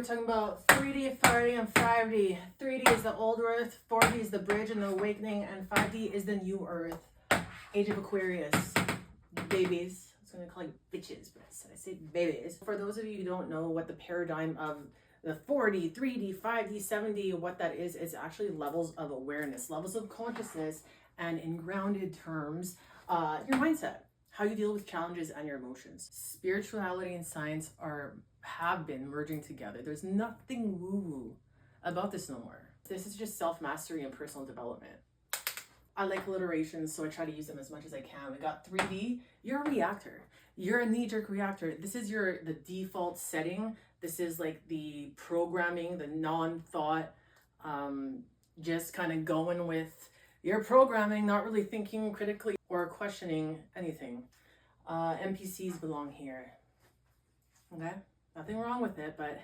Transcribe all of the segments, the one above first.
talking about 3D, 4D, and 5D. 3D is the old Earth, 4D is the bridge and the awakening, and 5D is the new Earth. Age of Aquarius. Babies. I was going to call you bitches, but I say babies. For those of you who don't know what the paradigm of the 4D, 3D, 5D, 7D, what that is, it's actually levels of awareness, levels of consciousness, and in grounded terms, your mindset, how you deal with challenges and your emotions. Spirituality and science have been merging together. There's nothing woo-woo about this no more. This is just self-mastery and personal development. I like alliterations, so I try to use them as much as I can. We got 3D, you're a reactor. You're a knee-jerk reactor. This is the default setting. This is like the programming, the non-thought, just kind of going with your programming, not really thinking critically or questioning anything. NPCs belong here. Okay? Nothing wrong with it, but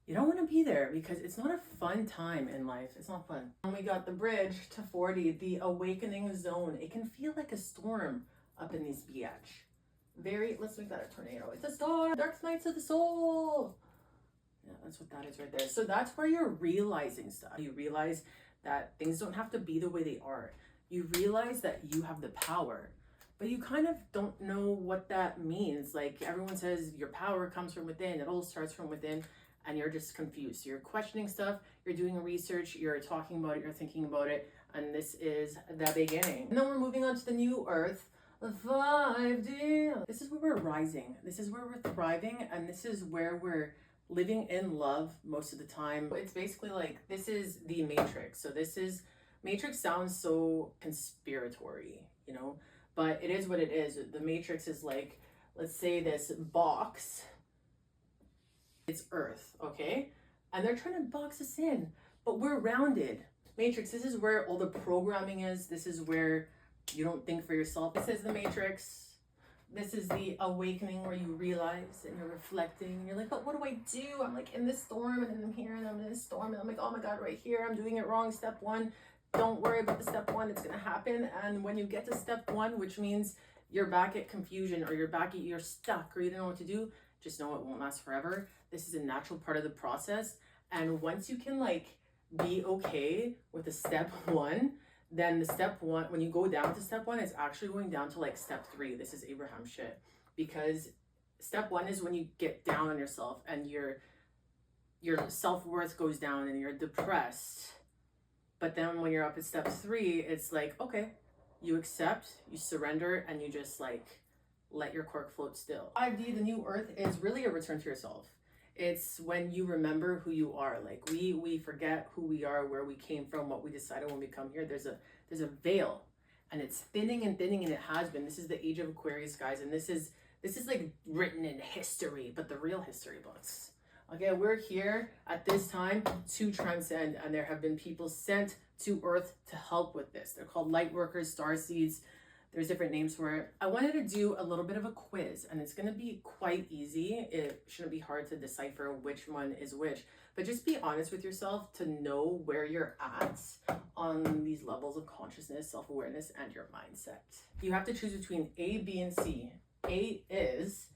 you don't want to be there because it's not a fun time in life. It's not fun. And we got the bridge to 40, the awakening zone. It can feel like a storm up in this bitch. Let's make that a tornado. It's a storm. Dark nights of the soul. Yeah, that's what that is right there. So that's where you're realizing stuff. You realize that things don't have to be the way they are. You realize that you have the power, but you kind of don't know what that means. Like everyone says your power comes from within. It all starts from within. And you're just confused. You're questioning stuff, you're doing research, you're talking about it, you're thinking about it, and this is the beginning. And then we're moving on to the new Earth, the 5D. This is where we're rising, this is where we're thriving, and this is where we're living in love most of the time. It's basically like, this is the Matrix. So Matrix sounds so conspiratory, you know, but it is what it is. The Matrix is like, let's say this box, it's Earth, okay? And they're trying to box us in, but we're rounded. Matrix, this is where all the programming is. This is where you don't think for yourself. This is the Matrix. This is the awakening where you realize and you're reflecting and you're like, but what do I do? I'm like in this storm and then I'm here and I'm in this storm and I'm like, oh my God, right here, I'm doing it wrong. Step one, don't worry about the step one, it's gonna happen. And when you get to step one, which means you're back at confusion or you're stuck or you don't know what to do, just know it won't last forever. This is a natural part of the process. And once you can like be okay with the step one, then the step one, when you go down to step one, it's actually going down to like step 3. This is Abraham shit. Because step 1 is when you get down on yourself and your self-worth goes down and you're depressed. But then when you're up at step 3, it's like, okay, you accept, you surrender, and you just like let your cork float still. 5D, the new Earth, is really a return to yourself. It's when you remember who you are. Like we forget who we are, where we came from, what we decided when we come here. There's a veil, and it's thinning and thinning, and it has been. This is the age of Aquarius, guys, and this is like written in history, but the real history books. Okay, we're here at this time to transcend, and there have been people sent to Earth to help with this. They're called light workers, star seeds. There's different names for it. I wanted to do a little bit of a quiz, and it's going to be quite easy. It shouldn't be hard to decipher which one is which, but just be honest with yourself to know where you're at on these levels of consciousness, self-awareness, and your mindset. You have to choose between A, B, and C. A is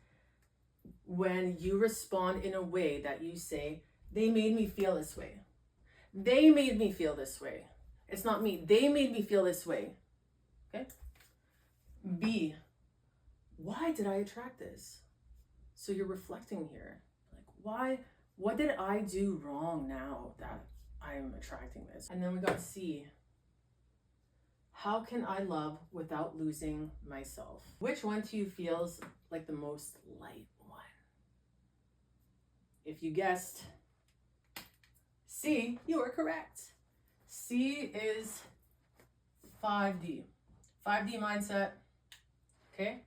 when you respond in a way that you say, they made me feel this way. They made me feel this way. It's not me. They made me feel this way. Okay? B, why did I attract this? So you're reflecting here. Like, what did I do wrong now that I'm attracting this? And then we got C, how can I love without losing myself? Which one to you feels like the most light one? If you guessed C, you are correct. C is 5D. 5D mindset. Okay,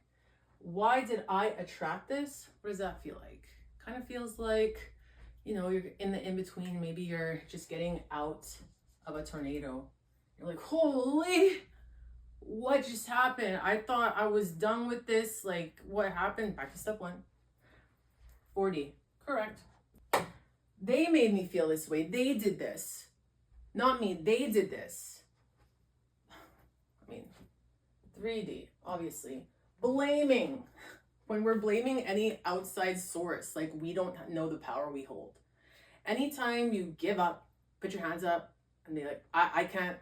why did I attract this? What does that feel like? Kind of feels like, you know, you're in the in-between. Maybe you're just getting out of a tornado. You're like, holy, what just happened? I thought I was done with this. Like, what happened? Back to step 1. 4D, correct. They made me feel this way. They did this. Not me, they did this. I mean, 3D, obviously. Blaming. When we're blaming any outside source, like we don't know the power we hold. Anytime you give up, put your hands up and be like, I can't,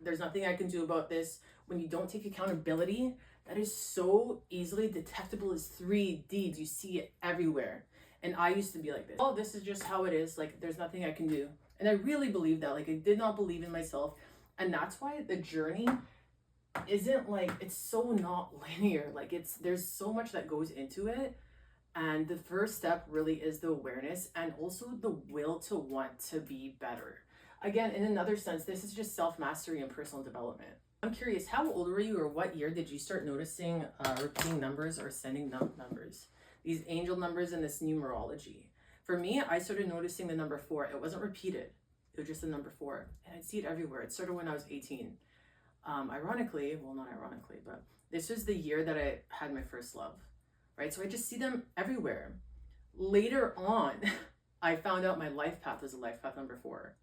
there's nothing I can do about this. When you don't take accountability, that is so easily detectable as 3 deeds. You see it everywhere. And I used to be like this. Oh, this is just how it is. Like, there's nothing I can do. And I really believed that. Like, I did not believe in myself. And that's why the journey isn't like, it's so not linear. Like, there's so much that goes into it. And the first step really is the awareness and also the will to want to be better. Again, in another sense, this is just self-mastery and personal development. I'm curious, how old were you, or what year did you start noticing repeating numbers or sending numbers? These angel numbers and this numerology. For me, I started noticing the number 4. It wasn't repeated. It was just the number 4. And I'd see it everywhere. It started when I was 18. Ironically, well, not ironically, but this was the year that I had my first love, right? So I just see them everywhere. Later on, I found out my life path was a life path number 4.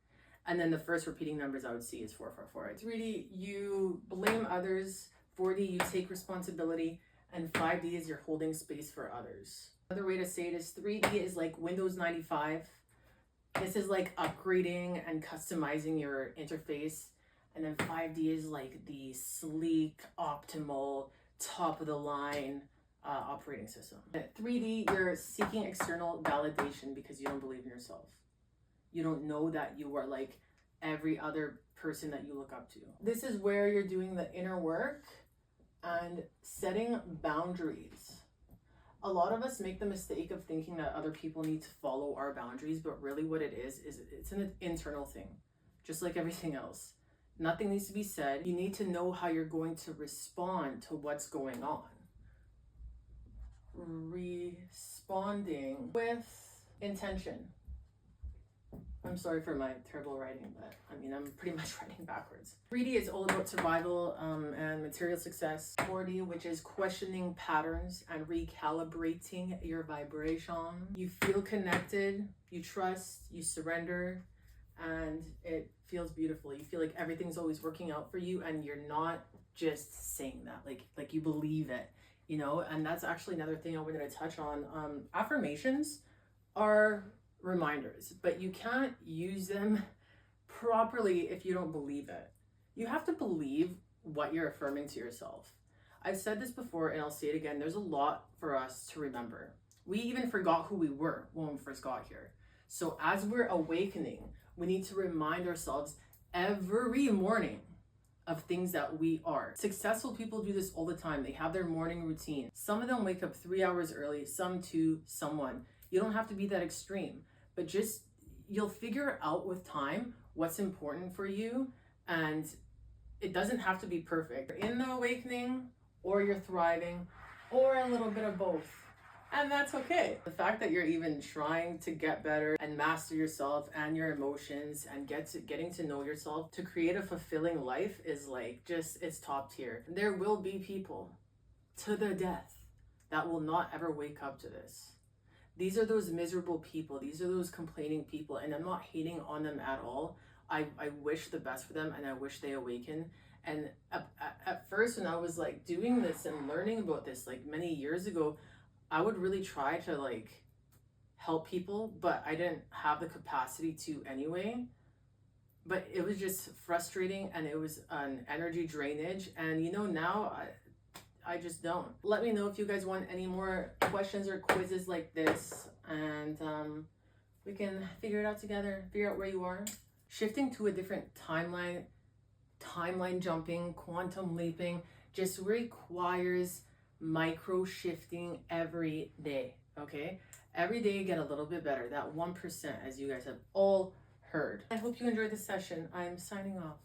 And then the first repeating numbers I would see is 444. It's really, you blame others. 4D, you take responsibility. And 5D is you're holding space for others. Another way to say it is 3D is like Windows 95. This is like upgrading and customizing your interface. And then 5D is like the sleek, optimal, top of the line operating system. At 3D, you're seeking external validation because you don't believe in yourself. You don't know that you are like every other person that you look up to. This is where you're doing the inner work and setting boundaries. A lot of us make the mistake of thinking that other people need to follow our boundaries, but really what it is it's an internal thing, just like everything else. Nothing needs to be said. You need to know how you're going to respond to what's going on. Responding with intention. I'm sorry for my terrible writing, but I mean, I'm pretty much writing backwards. 3D is all about survival and material success. 4D, which is questioning patterns and recalibrating your vibration. You feel connected, you trust, you surrender, and it feels beautiful. You feel like everything's always working out for you, and you're not just saying that, like you believe it, you know? And that's actually another thing I wanted to touch on. Affirmations are reminders, but you can't use them properly if you don't believe it. You have to believe what you're affirming to yourself. I've said this before and I'll say it again. There's a lot for us to remember. We even forgot who we were when we first got here. So as we're awakening, we need to remind ourselves every morning of things that we are. Successful people do this all the time. They have their morning routine. Some of them wake up 3 hours early, some 2, some 1. You don't have to be that extreme, but just you'll figure out with time what's important for you, and it doesn't have to be perfect. You're in the awakening, or you're thriving, or a little bit of both, and that's okay. The fact that you're even trying to get better and master yourself and your emotions and getting to know yourself to create a fulfilling life is like just, it's top tier. There will be people to the death that will not ever wake up to this. These are those miserable people. These are those complaining people. And I'm not hating on them at all. I wish the best for them, and I wish they awaken. And at first, when I was like doing this and learning about this like many years ago, I would really try to like help people, but I didn't have the capacity to anyway. But it was just frustrating, and it was an energy drainage. And you know, now I just don't. Let me know if you guys want any more questions or quizzes like this, and we can figure it out together, figure out where you are. Shifting to a different timeline jumping, quantum leaping just requires micro shifting every day, okay? Every day get a little bit better, that 1%, as you guys have all heard. I hope you enjoyed this session. I'm signing off.